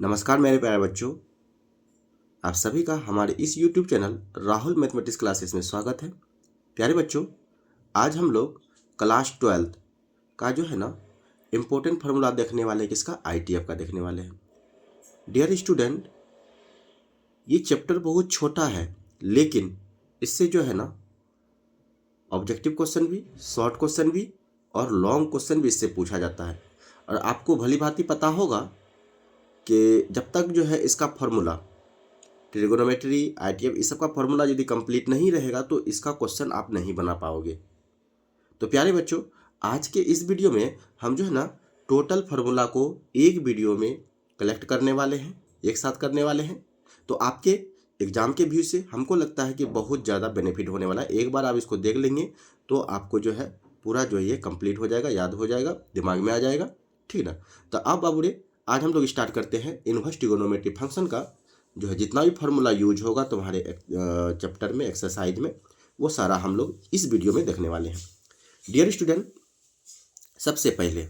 नमस्कार मेरे प्यारे बच्चों, आप सभी का हमारे इस YouTube channel Rahul mathematics classes में स्वागत है। प्यारे बच्चों, आज हम लोग क्लास 12 का जो है ना इम्पोर्टेंट फार्मूला देखने वाले हैं। किसका? ITF का देखने वाले हैं। डियर स्टूडेंट, ये चैप्टर बहुत छोटा है, लेकिन इससे जो है ना ऑब्जेक्टिव क्वेश्चन भी, शॉर्ट क्वेश्चन भी और लॉन्ग क्वेश्चन भी इससे पूछा जाता है। और आपको भली भांति पता होगा कि जब तक जो है इसका फॉर्मूला ट्रिगोनोमेट्री, ITF इस सब का फॉर्मूला यदि कंप्लीट नहीं रहेगा तो इसका क्वेश्चन आप नहीं बना पाओगे। तो प्यारे बच्चों, आज के इस वीडियो में हम जो है ना टोटल फार्मूला को एक वीडियो में कलेक्ट करने वाले हैं, एक साथ करने वाले हैं। तो आपके एग्जाम के व्यू से हमको लगता है कि बहुत ज़्यादा बेनिफिट होने वाला है। एक बार आप इसको देख लेंगे तो आपको जो है पूरा जो है ये कंप्लीट हो जाएगा, याद हो जाएगा, दिमाग में आ जाएगा। ठीक ना? तो अब बाबूरे, आज हम लोग स्टार्ट करते हैं इनवर्स ट्रिगोनोमेट्री फंक्शन का जो है जितना भी फार्मूला यूज होगा तुम्हारे चैप्टर में, एक्सरसाइज में, वो सारा हम लोग इस वीडियो में देखने वाले हैं। डियर स्टूडेंट, सबसे पहले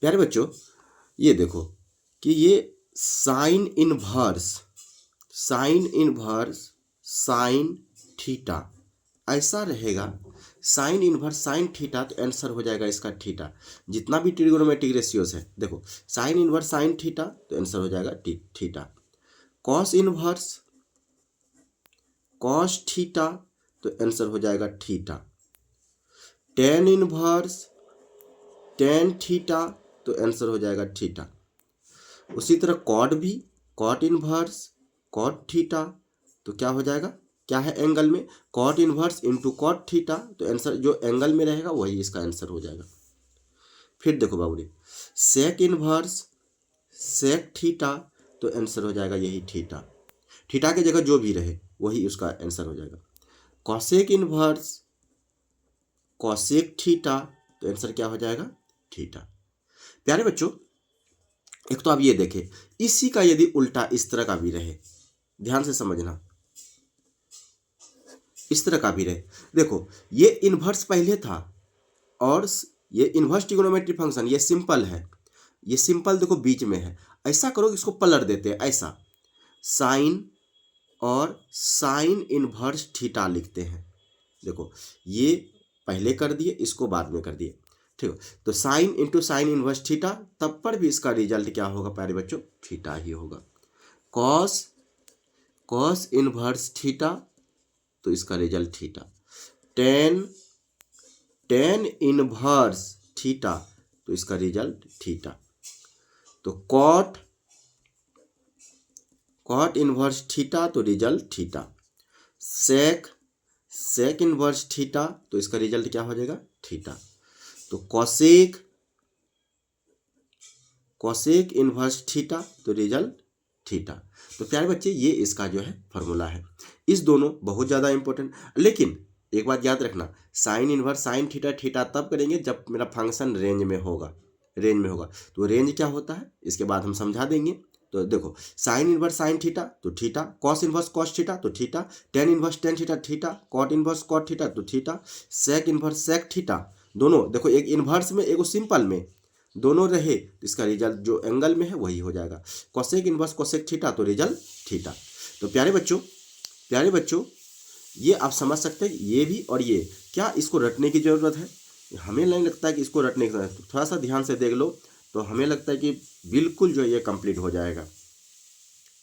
प्यारे बच्चों ये देखो कि ये साइन इनवर्स साइन थीटा ऐसा रहेगा। साइन इनवर्स साइन थीटा, तो आंसर हो जाएगा इसका थीटा। जितना भी ट्रिगोनोमेट्रिक रेशियोज है, देखो साइन इनवर्स साइन थीटा, तो आंसर हो जाएगा theta. Cos inverse cos theta, तो आंसर हो जाएगा theta. Tan inverse tan theta, तो आंसर हो जाएगा थीटा। उसी तरह कॉट भी, कॉट इनवर्स कॉट थीटा, तो क्या हो जाएगा? क्या है एंगल में? Cot inverse into cot theta, तो आंसर जो एंगल में रहेगा वही इसका आंसर हो जाएगा। फिर देखो बाबूजी, सेक इनवर्स सेक थीटा, तो आंसर हो जाएगा यही थीटा। थीटा की जगह जो भी रहे वही उसका आंसर हो जाएगा। कॉसेक इनवर्स कॉसेक थीटा, तो आंसर क्या हो जाएगा? थीटा। प्यारे बच्चों, एक तो आप ये देखें, इसी का यदि उल्टा इस तरह का भी रहे, ध्यान से समझना, इस तरह का भी रहे। देखो ये इन्वर्स पहले था और ये इन्वर्स ट्रिगोनोमेट्री फंक्शन ये सिंपल है, ये सिंपल देखो बीच में है। ऐसा करो, इसको पलट देते हैं, ऐसा साइन और साइन इन्वर्स थीटा लिखते हैं। देखो ये पहले कर दिए, इसको बाद में कर दिए, ठीक है। तो sine into sine inverse theta, तब पर भी इसका रिजल्ट क्या होगा प्यारे बच्चों? थीटा ही होगा। कॉस कॉस इनवर्स थीटा, तो इसका result theta. Ten ten inverse theta, तो इसका रिजल्ट थीटा। तो कॉट कॉट इनवर्स थीटा, तो रिजल्ट थीटा। सेक सेक इनवर्स थीटा, तो इसका रिजल्ट क्या हो जाएगा? थीटा। तो कॉसेक कॉसेक इनवर्स थीटा, तो रिजल्ट थीटा। तो प्यारे बच्चे, ये इसका जो है फॉर्मूला है। इस दोनों बहुत ज़्यादा इंपॉर्टेंट, लेकिन एक बात याद रखना, sign inverse sine theta theta तब करेंगे जब मेरा फंक्शन रेंज में होगा। तो रेंज क्या होता है इसके बाद हम समझा देंगे। तो देखो, साइन इनवर्स साइन थीटा तो theta, cos inverse cos theta तो theta, tan inverse tan theta theta, cot inverse cot theta तो theta, sec inverse sec theta, दोनों देखो, एक इनवर्स में एक सिंपल में, दोनों रहे तो इसका रिजल्ट जो एंगल में है वही हो जाएगा। कोसेक इनवर्स कोसेक थीटा, तो रिजल्ट थीटा। तो प्यारे बच्चों ये आप समझ सकते हैं, ये भी और ये, क्या इसको रटने की ज़रूरत है? हमें नहीं लगता है कि इसको रटने की ज़रूरत है। थोड़ा सा ध्यान से देख लो तो हमें लगता है कि बिल्कुल जो ये कंप्लीट हो जाएगा,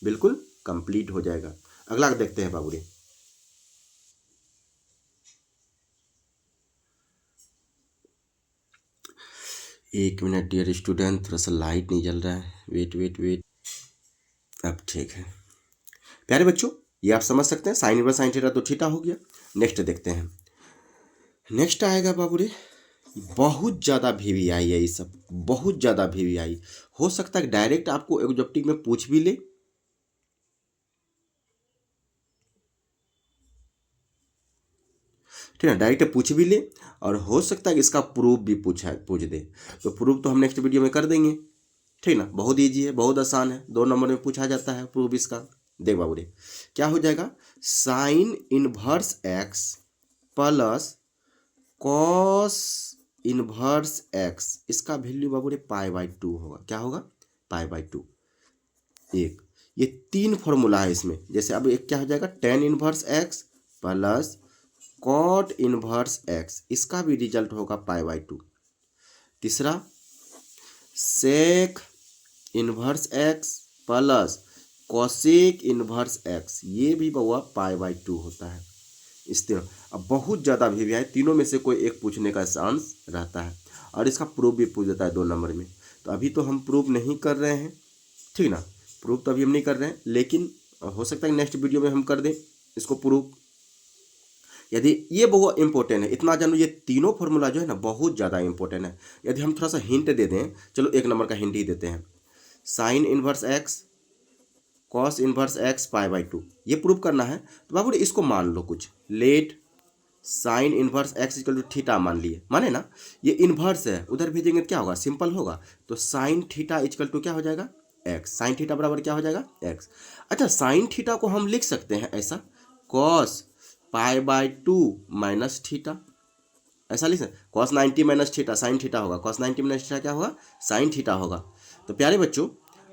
बिल्कुल कंप्लीट हो जाएगा। अगला देखते हैं बाबूरी। एक मिनट डियर स्टूडेंट, थोड़ा सा लाइट नहीं जल रहा है, वेट। अब ठीक है। प्यारे बच्चों, ये आप समझ सकते हैं, साइन इनवर्स साइन थीटा तो थीटा हो गया। नेक्स्ट देखते हैं। नेक्स्ट आएगा बाबू रे, बहुत ज़्यादा VVI है ये सब, बहुत ज़्यादा VVI। हो सकता है डायरेक्ट आपको ऑब्जेक्टिव में पूछ भी ले, ठीक है, डायरेक्ट पूछ भी ले, और हो सकता है कि इसका प्रूफ भी पूछ दे। तो प्रूफ तो हम नेक्स्ट वीडियो में कर देंगे, ठीक ना। बहुत ईजी है, बहुत आसान है, 2 नंबर में पूछा जाता है प्रूफ इसका। देख बाबू रे, क्या हो जाएगा? Sign inverse x plus cos inverse x, इसका वैल्यू बाबू रे π/2 होगा। क्या होगा? π/2। एक ये 3 फॉर्मूला है इसमें। जैसे अब एक क्या हो जाएगा, tan inverse x plus cot inverse x, इसका भी रिजल्ट होगा π/2। तीसरा sec inverse x plus cosec inverse x, ये भी बउआ π/2 होता है। इस तरह अब बहुत ज़्यादा भी है, तीनों में से कोई एक पूछने का चांस रहता है और इसका प्रूफ भी पूछ देता है 2 नंबर में। तो अभी तो हम प्रूफ नहीं कर रहे हैं, ठीक ना, प्रूफ तो अभी हम नहीं कर रहे हैं, लेकिन हो सकता है नेक्स्ट वीडियो में हम कर दें इसको प्रूफ। यदि ये बहुत इंपॉर्टेंट है, इतना जानो, ये तीनों फॉर्मूला जो है ना बहुत ज़्यादा इंपॉर्टेंट है। यदि हम थोड़ा सा हिंट दे दें, चलो 1 नंबर का हिंट ही देते हैं। Sine inverse x cos inverse x π/2, ये प्रूव करना है। तो बाबू इसको मान लो कुछ, let sine inverse x equal to theta मान लिए, माने ना, ये इनवर्स है, उधर भेजेंगे तो क्या होगा, सिंपल होगा। तो साइन थीटा इक्वल टू क्या हो जाएगा, एक्स। साइन थीटा बराबर क्या हो जाएगा, एक्स। अच्छा, साइन थीटा को हम लिख सकते हैं ऐसा, कॉस π/2 माइनस थीटा, ऐसा लिख सकते। Cos 90 minus theta sine theta होगा, कॉस 90 माइनस थीटा क्या होगा, साइन थीटा होगा। तो प्यारे बच्चों,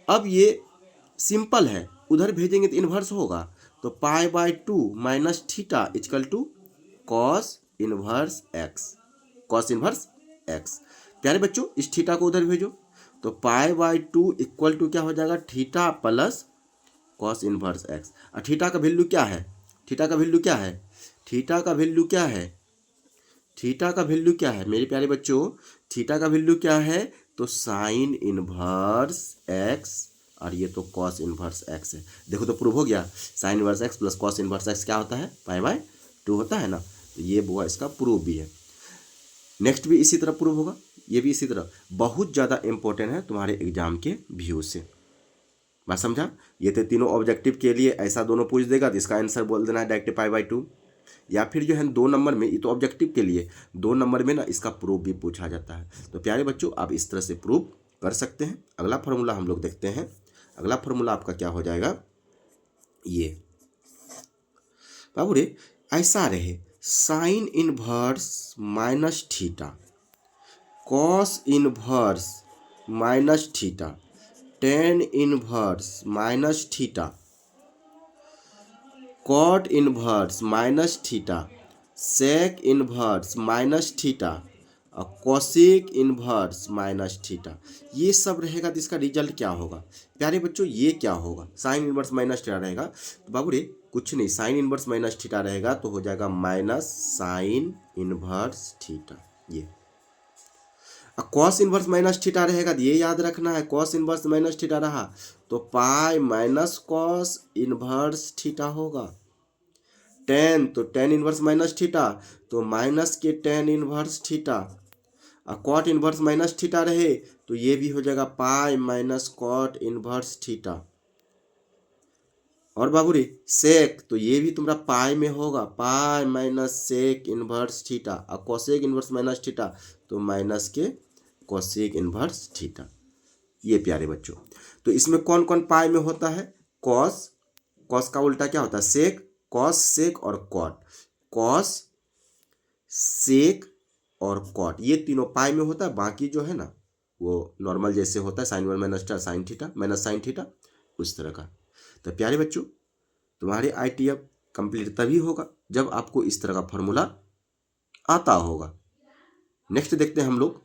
अब ये सिंपल है, उधर भेजेंगे तो इन्वर्स होगा। तो π/2 minus theta equal to cos inverse x, cos inverse x. प्यारे बच्चों, इस थीटा को उधर भेजो तो π/2 इक्वल टू क्या हो जाएगा, theta plus cos inverse x. और थीटा का वैल्यू क्या है, थीटा का वैल्यू क्या है, थीटा का वैल्यू क्या है, थीटा का वैल्यू क्या है मेरे प्यारे बच्चों, थीटा का वैल्यू क्या है, तो साइन इनवर्स एक्स और ये तो कॉस इनवर्स एक्स है। देखो तो प्रूव हो गया, sign inverse x plus cos inverse x क्या होता है, π/2 होता है ना। तो ये वो इसका प्रूफ भी है। नेक्स्ट भी इसी तरह प्रूव होगा, ये भी इसी तरह। बहुत ज़्यादा इंपॉर्टेंट है तुम्हारे एग्जाम के व्यू से, बात समझा। ये तो तीनों ऑब्जेक्टिव के लिए ऐसा दोनों पूछ देगा तो इसका आंसर बोल देना है डायरेक्ट π/2, या फिर जो है 2 नंबर में, ये तो ऑब्जेक्टिव के लिए 2 नंबर में ना इसका प्रूफ भी पूछा जाता है। तो प्यारे बच्चों, आप इस तरह से प्रूफ कर सकते हैं। अगला फार्मूला हम लोग देखते हैं। अगला फार्मूला आपका क्या हो जाएगा, ये बाबू रे ऐसा रहे, sine inverse minus theta cos inverse minus theta tan inverse minus theta cot inverse minus theta sec inverse minus theta और कोसेक इनवर्स माइनस थीटा, ये सब रहेगा। तो इसका रिजल्ट क्या होगा प्यारे बच्चों, ये क्या होगा, साइन इनवर्स माइनस थीटा रहेगा। तो बाबू रे कुछ नहीं, साइन इनवर्स माइनस थीटा रहेगा तो हो जाएगा माइनस साइन इनवर्स थीटा। ये कॉस इनवर्स माइनस थीटा रहेगा, ये याद रखना है, कॉस इनवर्स माइनस थीटा रहा तो pi minus cos inverse theta होगा। टेन तो टेन इनवर्स माइनस थीटा तो माइनस के टेन इनवर्स थीटा। और कॉट इनवर्स माइनस थीटा रहे तो ये भी हो जाएगा pi minus cot inverse theta. और बाबू रे सेक तो ये भी तुम्हारा पाई में होगा, pi minus sec inverse theta. और कोसेक इनवर्स माइनस थीटा तो माइनस के कोसेक इनवर्स थीटा। ये प्यारे बच्चों, तो इसमें कौन कौन पाई में होता है, कॉस, कॉस का उल्टा क्या होता है, सेक, कॉस सेक और कॉट, कॉस सेक और कॉट, ये तीनों पाई में होता है। बाकी जो है ना वो नॉर्मल जैसे होता है, sine one minus sine theta minus sine theta, उस तरह का। तो प्यारे बच्चों, तुम्हारे ITF कंप्लीट तभी होगा जब आपको इस तरह का फॉर्मूला आता होगा। नेक्स्ट देखते हैं हम लोग।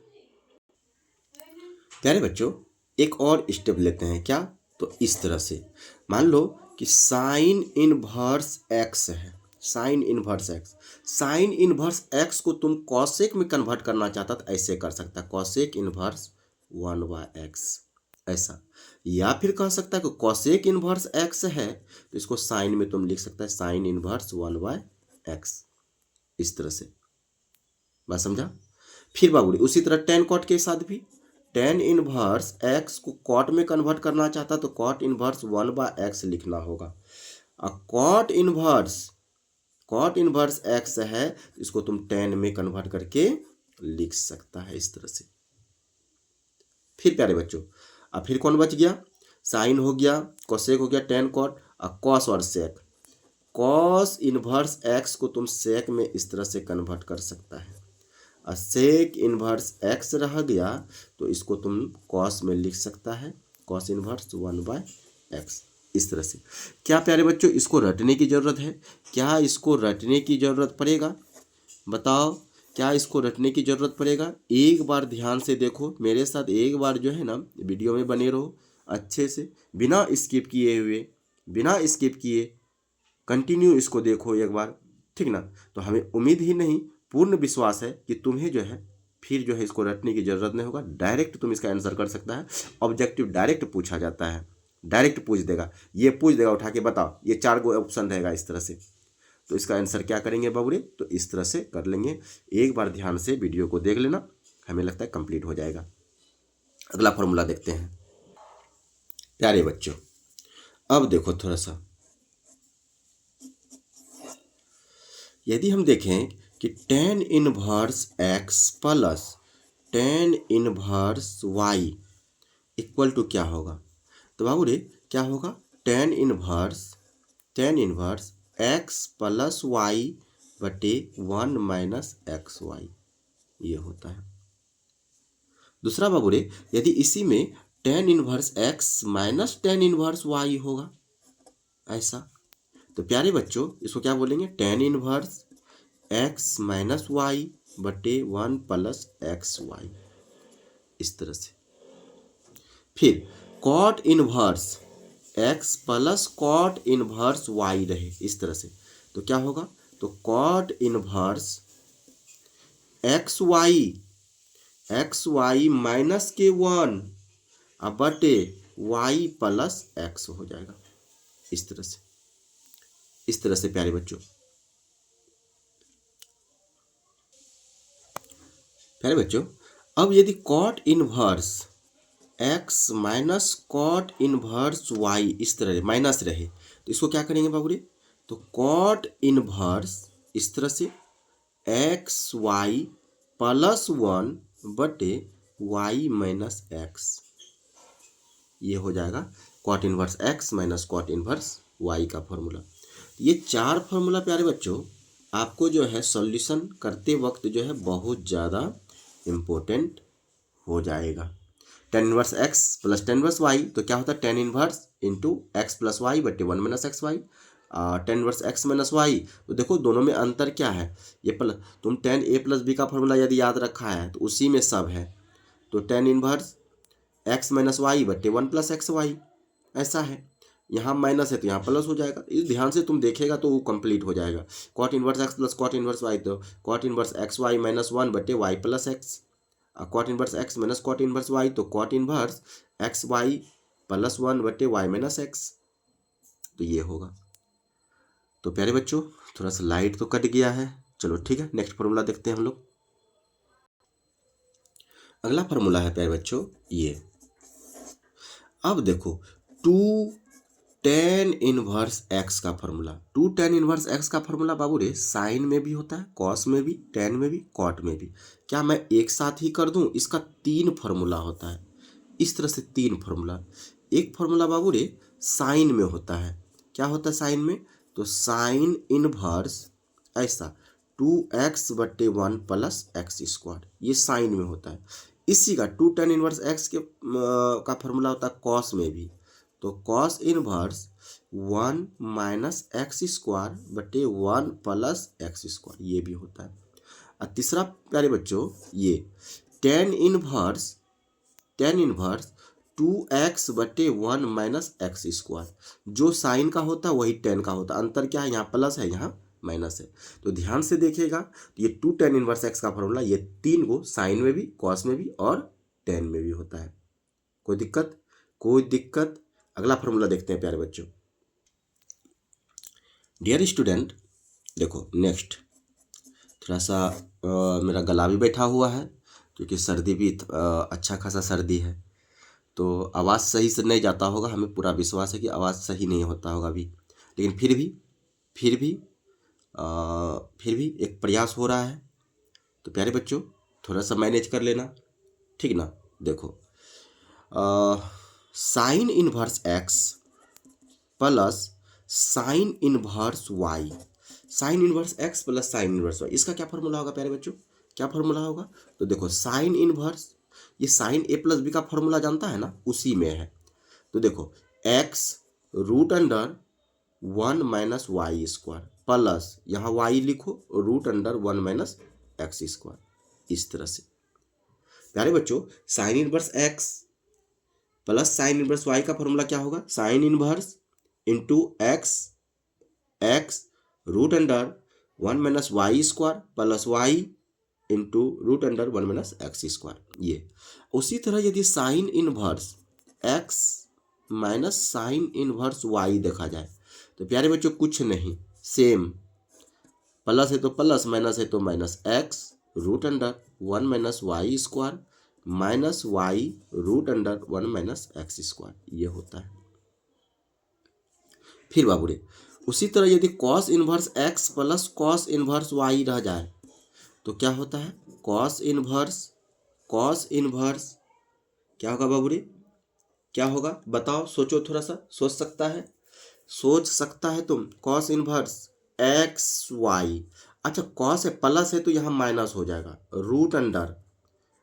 प्यारे बच्चों, एक और स्टेप लेते हैं, क्या, तो इस तरह से मान लो कि साइन इनवर्स एक्स है, sine inverse x, sign inverse x को तुम कॉसेक में कन्वर्ट करना चाहता तो ऐसे कर सकता, कॉसेक इनवर्स 1/x ऐसा। या फिर कह सकता है कि कॉसेक इनवर्स एक्स है तो इसको साइन में तुम लिख सकता है साइन इनवर्स 1/x, इस तरह से, बात समझा। फिर बाबू उसी तरह टेन कॉट के साथ भी, टेन इनवर्स एक्स को कॉट में कन्वर्ट करना चाहता तो कॉट इनवर्स 1/x लिखना होगा। और कॉट इनवर्स एक्स है तो इसको तुम टेन में कन्वर्ट करके लिख सकता है, इस तरह से। फिर प्यारे बच्चों, अब फिर कौन बच गया, साइन हो गया, कोसेक हो गया, टेन कॉट, और कॉस और सेक। कॉस इनवर्स एक्स को तुम सेक में इस तरह से कन्वर्ट कर सकता है। और सेक इन्वर्स एक्स रह गया तो इसको तुम कॉस में लिख सकता है, कॉस इन्वर्स 1/x। इस तरह से। क्या प्यारे बच्चों इसको रटने की ज़रूरत है? क्या इसको रटने की ज़रूरत पड़ेगा? बताओ, क्या इसको रटने की ज़रूरत पड़ेगा? एक बार ध्यान से देखो मेरे साथ, एक बार जो है ना वीडियो में बने रहो अच्छे से, बिना स्किप किए हुए, बिना स्किप किए कंटिन्यू इसको देखो एक बार, ठीक ना। तो हमें उम्मीद ही नहीं, पूर्ण विश्वास है कि तुम्हें जो है फिर जो है इसको रटने की ज़रूरत नहीं होगा, डायरेक्ट तुम इसका आंसर कर सकता है। ऑब्जेक्टिव डायरेक्ट पूछा जाता है, डायरेक्ट पूछ देगा, ये पूछ देगा उठा के बताओ, ये 4 गो ऑप्शन रहेगा इस तरह से, तो इसका आंसर क्या करेंगे बाबूरे? तो इस तरह से कर लेंगे। एक बार ध्यान से वीडियो को देख लेना, हमें लगता है कंप्लीट हो जाएगा। अगला फॉर्मूला देखते हैं प्यारे बच्चों। अब देखो थोड़ा सा, यदि हम देखें कि tan inverse x plus tan inverse y equal to क्या होगा, तो बाबू रे क्या होगा? tan inverse x plus y बटे 1 माइनस एक्स वाई, ये होता है। दूसरा बाबू रे, यदि इसी में tan inverse x minus tan inverse y होगा, ऐसा, तो प्यारे बच्चों इसको क्या बोलेंगे? tan inverse x minus y बटे 1 प्लस एक्स वाई, इस तरह से। फिर cot inverse x plus cot inverse y रहे, इस तरह से, तो क्या होगा? तो cot inverse x y minus के 1 अब बटे y प्लस एक्स हो जाएगा, इस तरह से, इस तरह से प्यारे बच्चों। प्यारे बच्चों अब यदि cot inverse x minus cot inverse y इस तरह माइनस रहे, तो इसको क्या करेंगे बाबू रे? तो cot इनवर्स इस तरह से एक्स वाई प्लस 1 बटे y माइनस एक्स, ये हो जाएगा cot inverse x minus cot inverse y का फॉर्मूला। ये 4 फॉर्मूला प्यारे बच्चों आपको जो है सॉल्यूशन करते वक्त जो है बहुत ज़्यादा इम्पोर्टेंट हो जाएगा। tan inverse x plus tan inverse y, तो क्या होता है? tan inverse into x plus y बटे 1 minus x y. tan inverse x minus y, तो देखो दोनों में अंतर क्या है? ये प्लस, तुम tan a प्लस b का फॉर्मूला यदि याद रखा है तो उसी में सब है, तो tan inverse x minus y बटे 1 प्लस एक्स वाई, ऐसा है। यहाँ माइनस है तो यहाँ प्लस हो जाएगा, इस ध्यान से तुम देखेगा तो वो कंप्लीट हो जाएगा। cot inverse x plus cot inverse y, तो cot inverse x y minus 1 बटे y plus x, cot inverse x minus cot inverse y, तो cot inverse x y plus 1 बटे वाई माइनस एक्स, तो ये होगा। तो प्यारे बच्चों थोड़ा सा लाइट तो कट गया है, चलो ठीक है, नेक्स्ट फॉर्मूला देखते हैं हम लोग। अगला फॉर्मूला है प्यारे बच्चों ये। अब देखो 2 tan इनवर्स x का फॉर्मूला, 2 tan इनवर्स x का फॉर्मूला बाबू रे साइन में भी होता है, कॉस में भी, tan में भी, कॉट में भी। क्या मैं एक साथ ही कर दूं? इसका 3 फॉर्मूला होता है, इस तरह से 3 फॉर्मूला। एक फॉर्मूला बाबू रे साइन में होता है, क्या होता है साइन में? तो साइन इनवर्स ऐसा 2x बटे 1 प्लस एक्स स्क्वायर, ये साइन में होता है। इसी का 2 tan इनवर्स x के का फॉर्मूला होता है कॉस में भी, तो cos inverse 1 minus x square बटे 1 प्लस एक्स स्क्वायर, ये भी होता है। और तीसरा प्यारे बच्चों ये tan इनवर्स 2x बटे 1 माइनस एक्स स्क्वायर, जो साइन का होता है वही tan का होता है, अंतर क्या है? यहाँ प्लस है, यहाँ माइनस है। तो ध्यान से देखिएगा, तो ये 2 tan इनवर्स x का फॉर्मूला ये 3 को साइन में भी, कॉस में भी और tan में भी होता है। कोई दिक्कत? कोई दिक्कत? अगला फॉर्मूला देखते हैं प्यारे बच्चों। डियर स्टूडेंट देखो नेक्स्ट, थोड़ा सा मेरा गला भी बैठा हुआ है क्योंकि सर्दी भी अच्छा खासा सर्दी है, तो आवाज़ सही से नहीं जाता होगा, हमें पूरा विश्वास है कि आवाज़ सही नहीं होता होगा अभी, लेकिन फिर भी एक प्रयास हो रहा है। तो प्यारे बच्चों थोड़ा सा मैनेज कर लेना, ठीक ना। देखो sine inverse x plus sine inverse y, sine inverse x plus sine inverse y, इसका क्या फॉर्मूला होगा प्यारे बच्चों? क्या फॉर्मूला होगा? तो देखो साइन इनवर्स, ये साइन ए प्लस बी का फॉर्मूला जानता है ना, उसी में है। तो देखो x root under 1 minus y square plus यहाँ वाई लिखो root under 1 minus x square, इस तरह से। प्यारे बच्चों sine inverse x plus sine inverse y का फॉर्मूला क्या होगा? Sine inverse into x, x root under 1 minus y square plus y into root under 1 minus x square. ये उसी तरह यदि sine inverse x minus sine inverse y देखा जाए तो प्यारे बच्चों कुछ नहीं, सेम, प्लस है तो प्लस, माइनस है तो minus, x root under 1 minus y square minus y root under 1 minus x square, ये होता है। फिर बाबूरे उसी तरह यदि cos inverse x plus cos inverse y रह जाए तो क्या होता है? कॉस इनवर्स क्या होगा बाबूरे? क्या होगा बताओ, सोचो, थोड़ा सा सोच सकता है तुम। कॉस इनवर्स एक्स वाई, अच्छा कॉस है प्लस है तो यहाँ माइनस हो जाएगा, root under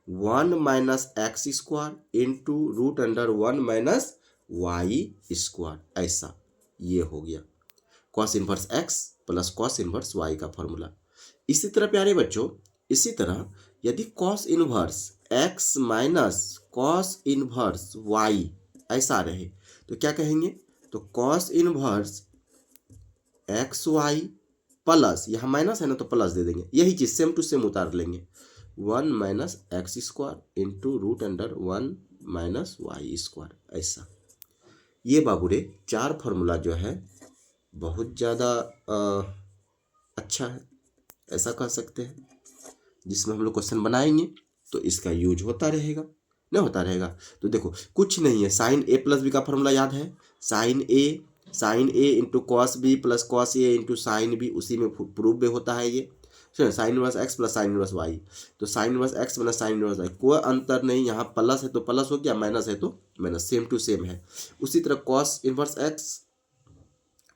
1 minus x square into root under 1 minus y square, ऐसा ये हो गया cos inverse x plus cos inverse y का फॉर्मूला। इसी तरह प्यारे बच्चों, इसी तरह यदि cos inverse x minus cos inverse y ऐसा रहे तो क्या कहेंगे? तो cos inverse x y plus, यहाँ माइनस है ना तो प्लस दे देंगे, यही चीज सेम टू सेम उतार लेंगे, 1 minus x square into root under 1 minus y square, ऐसा। ये बाबूरे चार फॉर्मूला जो है बहुत ज़्यादा अच्छा है, ऐसा कह सकते हैं, जिसमें हम लोग क्वेश्चन बनाएंगे तो इसका यूज होता रहेगा, नहीं होता रहेगा। तो देखो कुछ नहीं है, साइन ए प्लस बी का फॉर्मूला याद है, sine A into cos B plus cos A into sine B, उसी में प्रूफ भी होता है ये। Sine inverse x plus sine inverse y, तो sine inverse x plus sine inverse y, कोई अंतर नहीं, यहाँ प्लस है तो प्लस हो गया, माइनस है तो माइनस, सेम टू सेम है। उसी तरह cos inverse x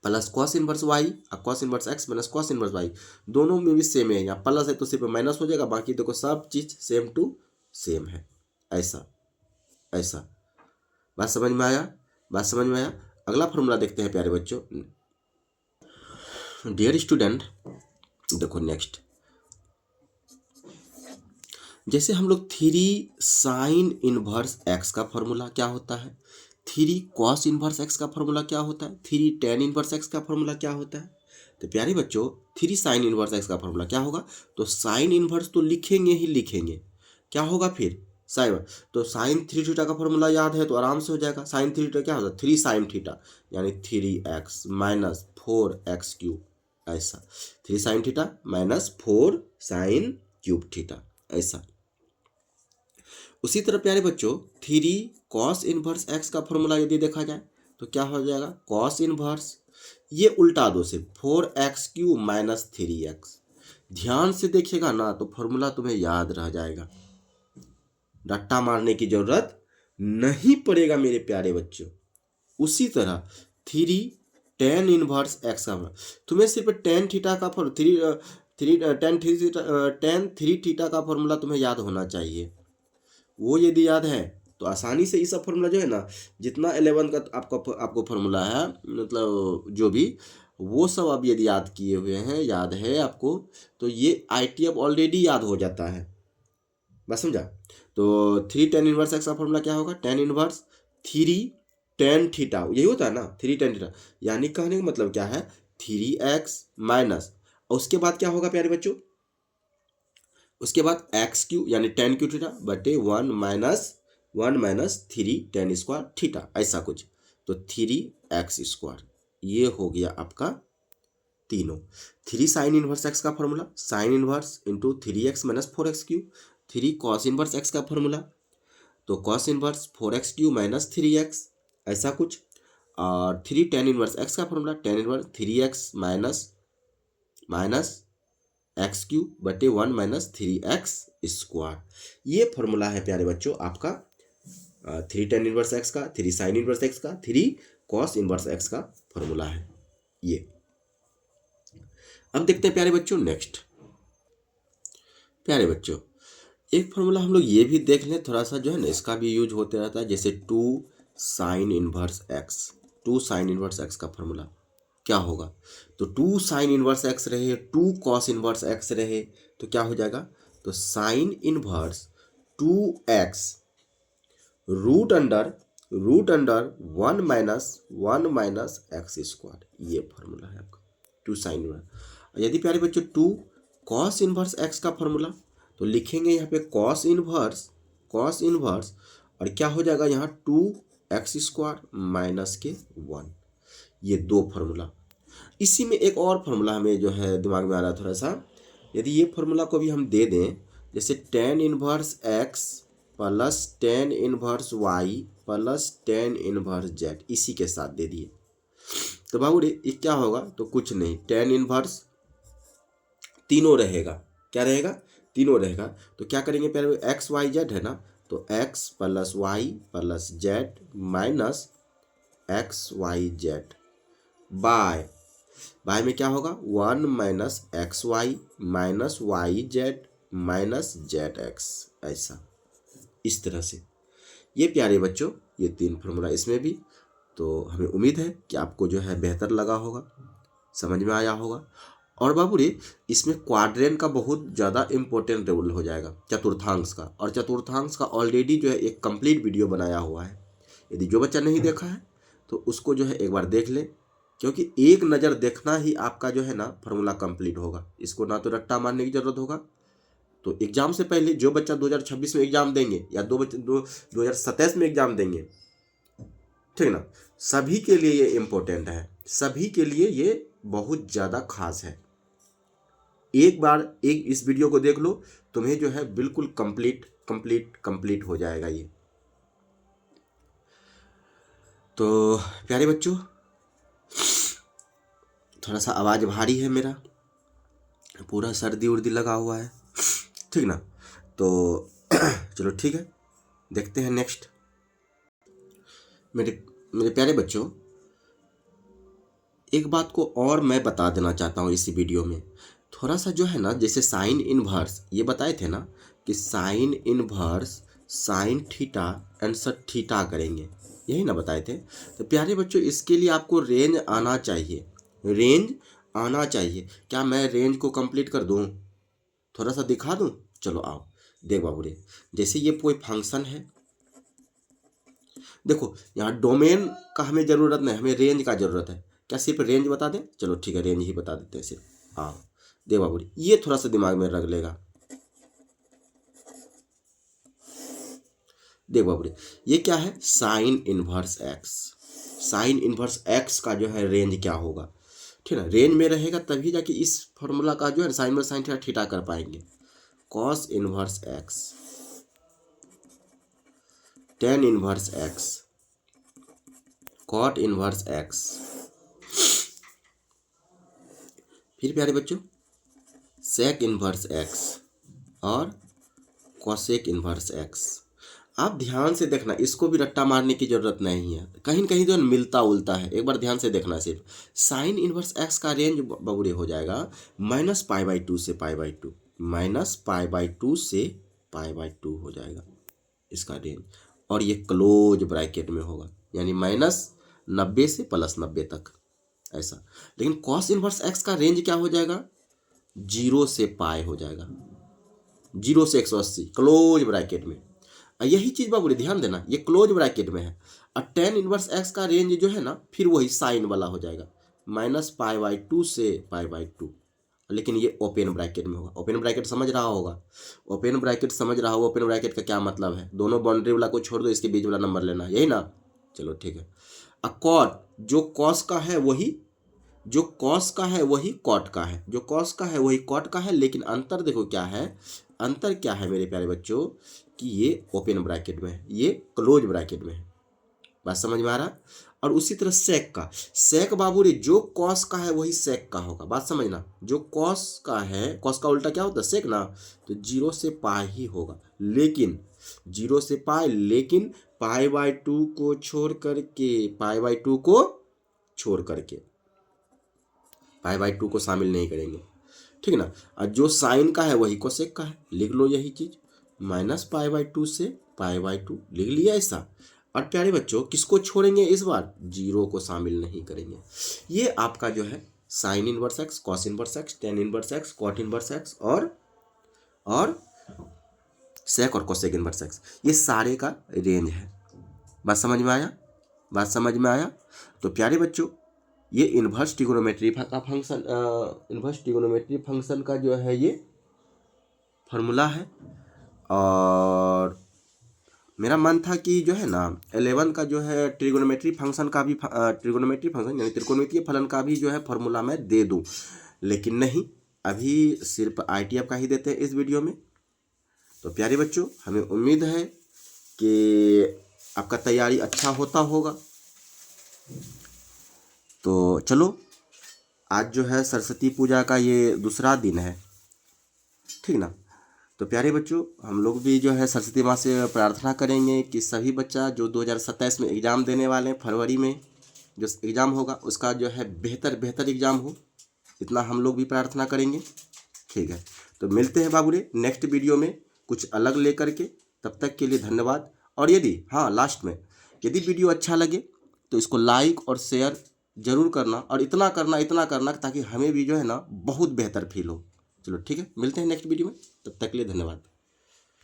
plus cos inverse y और cos inverse x minus cos inverse y, दोनों में भी सेम है, यहाँ प्लस है तो सिर्फ माइनस हो जाएगा, बाकी देखो सब चीज सेम टू सेम है, ऐसा ऐसा। बात समझ में आया? अगला फॉर्मूला देखते हैं प्यारे बच्चों। डियर स्टूडेंट देखो नेक्स्ट, जैसे हम लोग 3 साइन इनवर्स एक्स का फॉर्मूला क्या होता है, 3 कॉस इनवर्स एक्स का फॉर्मूला क्या होता है, 3 टेन इनवर्स एक्स का फॉर्मूला क्या होता है। तो प्यारे बच्चों 3 साइन इनवर्स एक्स का फॉर्मूला क्या होगा? तो साइन इनवर्स तो लिखेंगे, क्या होगा फिर? साइन, तो साइन 3 थीटा का फॉर्मूला याद है तो आराम से हो जाएगा। साइन 3 थीटा क्या होता है? 3 साइन थीटा, यानी 3x माइनस 4x क्यूब, ऐसा 3 sine theta minus 4 sine cube theta, ऐसा। उसी तरह प्यारे बच्चों 3 कॉस इनवर्स एक्स का फॉर्मूला यदि देखा जाए तो क्या हो जाएगा? कॉस इनवर्स, ये उल्टा दो से 4x क्यूब माइनस 3x, ध्यान से देखिएगा ना तो फॉर्मूला तुम्हें याद रह जाएगा, रट्टा मारने की जरूरत नहीं पड़ेगा मेरे प्यारे बच्चों। उसी तरह 3 टेन इनवर्स एक्स का, तुम्हें सिर्फ टेन थीटा का टेन थ्री थीटा का फॉर्मूला तुम्हें याद होना चाहिए। वो यदि याद है तो आसानी से ये सब फॉर्मूला जो है ना, जितना 11 का आपको फॉर्मूला है, मतलब जो भी वो सब अब यदि याद किए हुए हैं, याद है आपको, तो ये ITF ऑलरेडी याद हो जाता है, बस समझा। तो 3 टेन इनवर्स एक्स का फॉर्मूला क्या होगा? टेन इनवर्स 3 टेन थीटा, यही होता है ना, 3 टेन थीटा, यानी कहने का मतलब क्या है? 3x माइनस, और उसके बाद क्या होगा प्यारे बच्चों? उसके बाद एक्स क्यू यानी टेन क्यू थीटा बटे 1 माइनस 3 टेन स्क्वायर थीटा, ऐसा कुछ, तो 3x स्क्वायर, ये हो गया आपका तीनों। 3 साइन इनवर्स एक्स का formula, sign inverse into 3x minus 4x Q, 3 cos inverse x का फॉर्मूला, तो cos inverse 4x Q minus 3x, ऐसा कुछ, और 3 टेन इनवर्स एक्स का formula, tan inverse 3x minus x cube बटे 1 minus 3x square, ये formula है प्यारे बच्चों आपका 3 टेन इनवर्स एक्स का, 3 साइन इनवर्स एक्स का, 3 कॉस इनवर्स एक्स का फॉर्मूला है ये। अब देखते हैं प्यारे बच्चों नेक्स्ट, प्यारे बच्चों, एक फॉर्मूला हम लोग ये भी देख लें थोड़ा सा, जो है ना इसका भी यूज होते रहता है, जैसे two sine inverse x. Two sine inverse x का फॉर्मूला क्या होगा? तो टू साइन इनवर्स एक्स रहे, टू कॉस इनवर्स एक्स रहे, तो क्या हो जाएगा? तो sine inverse two x root under one minus x square, ये फॉर्मूला है आपका टू साइन इनवर्स। यदि प्यारे बच्चों टू कॉस इनवर्स एक्स का फॉर्मूला, तो लिखेंगे यहाँ पे कॉस इनवर्स और क्या हो जाएगा यहाँ टू एक्स स्क्वायर माइनस के वन, ये दो फॉर्मूला। इसी में एक और फॉर्मूला हमें जो है दिमाग में आ रहा है थोड़ा सा, यदि ये फॉर्मूला को भी हम दे दें, जैसे tan inverse x plus tan inverse y plus tan inverse z, इसी के साथ दे दिए, तो बाबू रे ये क्या होगा? तो कुछ नहीं, टेन इनवर्स तीनों रहेगा, क्या रहेगा? तीनों रहेगा। तो क्या करेंगे पहले, एक्स वाई जेड है ना, तो x plus y plus z minus x y z by में क्या होगा? One minus x y minus y z minus z x, ऐसा इस तरह से। ये प्यारे बच्चों ये तीन फॉर्मूला इसमें भी, तो हमें उम्मीद है कि आपको जो है बेहतर लगा होगा, समझ में आया होगा। और बाबू रे इसमें क्वाड्रेंट का बहुत ज़्यादा इम्पोर्टेंट रोल हो जाएगा, चतुर्थांश का, और चतुर्थांश का ऑलरेडी जो है एक कंप्लीट वीडियो बनाया हुआ है, यदि जो बच्चा नहीं देखा है तो उसको जो है एक बार देख ले, क्योंकि एक नज़र देखना ही आपका जो है ना फार्मूला कंप्लीट होगा, इसको ना तो रट्टा मारने की जरूरत होगा। तो एग्जाम से पहले जो बच्चा 2026 में एग्जाम देंगे या 2027 में एग्जाम देंगे, ठीक ना, सभी के लिए ये इम्पोर्टेंट है, सभी के लिए ये बहुत ज़्यादा खास है। एक बार एक इस वीडियो को देख लो, तुम्हें जो है बिल्कुल कंप्लीट हो जाएगा ये। तो प्यारे बच्चों थोड़ा सा आवाज़ भारी है मेरा, पूरा सर्दी उर्दी लगा हुआ है, ठीक ना, तो चलो ठीक है, देखते हैं नेक्स्ट। मेरे प्यारे बच्चों एक बात को और मैं बता देना चाहता हूँ इस वीडियो में, थोड़ा सा जो है ना, जैसे साइन इनवर्स ये बताए थे ना कि sign inverse sine theta answer theta करेंगे, यही ना बताए थे। तो प्यारे बच्चों इसके लिए आपको रेंज आना चाहिए, रेंज आना चाहिए। क्या मैं रेंज को कंप्लीट कर दूँ, थोड़ा सा दिखा दूँ? चलो आओ, देख बाबू रे, जैसे ये कोई फंक्शन है, देखो यहाँ डोमेन का हमें ज़रूरत नहीं, हमें रेंज का ज़रूरत है। क्या सिर्फ रेंज बता दें? चलो ठीक है, रेंज ही बता देते हैं सिर्फ। आओ देख बाबू रे, ये थोड़ा सा दिमाग में रख लेगा। देख बाबू रे ये क्या है? Sine inverse x, sign inverse x का जो है रेंज क्या होगा, ठीक है, रेंज में रहेगा तभी जाके इस फॉर्मूला का जो है साइन में साइन थीटा कर पाएंगे। Cos inverse x, tan inverse x, cot inverse x, फिर प्यारे बच्चों सेक इनवर्स एक्स और कॉसेक इनवर्स एक्स। आप ध्यान से देखना, इसको भी रट्टा मारने की जरूरत नहीं है, कहीं कहीं जो मिलता उलता है, एक बार ध्यान से देखना। सिर्फ साइन इनवर्स एक्स का रेंज बबूरे हो जाएगा माइनस पाई बाई टू से pi by two, minus pi by two से पाई बाई टू हो जाएगा इसका रेंज, और ये क्लोज ब्रैकेट में होगा, यानी माइनस 90 से प्लस 90 तक ऐसा। लेकिन कॉस इनवर्स एक्स का रेंज क्या हो जाएगा? 0 से पाई हो जाएगा, 0 से 180 क्लोज ब्रैकेट में। यही चीज़ बाबू ध्यान देना, ये क्लोज ब्रैकेट में है। और टेन इनवर्स एक्स का रेंज जो है ना फिर वही साइन वाला हो जाएगा, माइनस पाई बाई टू से पाई बाई टू, लेकिन ये ओपन ब्रैकेट में होगा। ओपन ब्रैकेट समझ रहा होगा, ओपन ब्रैकेट समझ रहा होगा। ओपन ब्रैकेट का क्या मतलब है? दोनों बाउंड्री वाला को छोड़ दो, इसके बीच वाला नंबर लेना, यही ना। चलो ठीक है। कॉट जो कॉस का है वही, जो कॉस का है वही कॉट का है, जो कॉस का है वही कॉट का है, लेकिन अंतर देखो क्या है, अंतर क्या है मेरे प्यारे बच्चों कि ये ओपन ब्रैकेट में है, ये क्लोज ब्रैकेट में है। बात समझ में आ रहा? और उसी तरह सेक का, सेक बाबू रे जो कॉस का है वही सेक का होगा। बात समझना, जो कॉस का है, कॉस का उल्टा क्या होता है? सेक ना। तो 0 से पाई ही होगा, लेकिन 0 से पाई, लेकिन पाई बाई टू को छोड़ करके, पाई बाई टू को छोड़ करके, पाई बाई टू को शामिल नहीं करेंगे, ठीक ना। और जो साइन का है वही कोसेक का है, लिख लो यही चीज, -π/2 से π/2 लिख लिया ऐसा। और प्यारे बच्चों किसको छोड़ेंगे इस बार, जीरो को शामिल नहीं करेंगे। ये आपका जो है sine inverse x, cos inverse x, tan inverse x, cot inverse x और सेक और कोसेक इनवर्स एक्स, ये सारे का रेंज है। बात समझ में आया, बात समझ में आया। तो प्यारे बच्चों ये इन्वर्स ट्रिगोनोमेट्री का फंक्शन, इन्वर्स ट्रिगोनोमेट्री फंक्शन का जो है ये फार्मूला है। और मेरा मन था कि जो है ना 11 का जो है ट्रिगोनोमेट्री फंक्शन का भी, ट्रिगोनोमेट्री फंक्शन यानी त्रिकोणमितीय फलन का भी जो है फार्मूला मैं दे दूं, लेकिन नहीं, अभी सिर्फ ITF का ही देते हैं इस वीडियो में। तो प्यारे बच्चों हमें उम्मीद है कि आपका तैयारी अच्छा होता होगा। तो चलो आज जो है सरस्वती पूजा का ये दूसरा दिन है, ठीक ना। तो प्यारे बच्चों हम लोग भी जो है सरस्वती माँ से प्रार्थना करेंगे कि सभी बच्चा जो 2027 में एग्ज़ाम देने वाले हैं, फरवरी में जो एग्ज़ाम होगा उसका जो है बेहतर एग्ज़ाम हो, इतना हम लोग भी प्रार्थना करेंगे, ठीक है। तो मिलते हैं बाबू रे नेक्स्ट वीडियो में कुछ अलग लेकर के, तब तक के लिए धन्यवाद। और यदि हाँ लास्ट में यदि वीडियो अच्छा लगे तो इसको लाइक और शेयर ज़रूर करना, और इतना करना ताकि हमें भी जो है ना बहुत बेहतर फील हो। चलो ठीक है, मिलते हैं नेक्स्ट वीडियो में, तब तक के लिए धन्यवाद।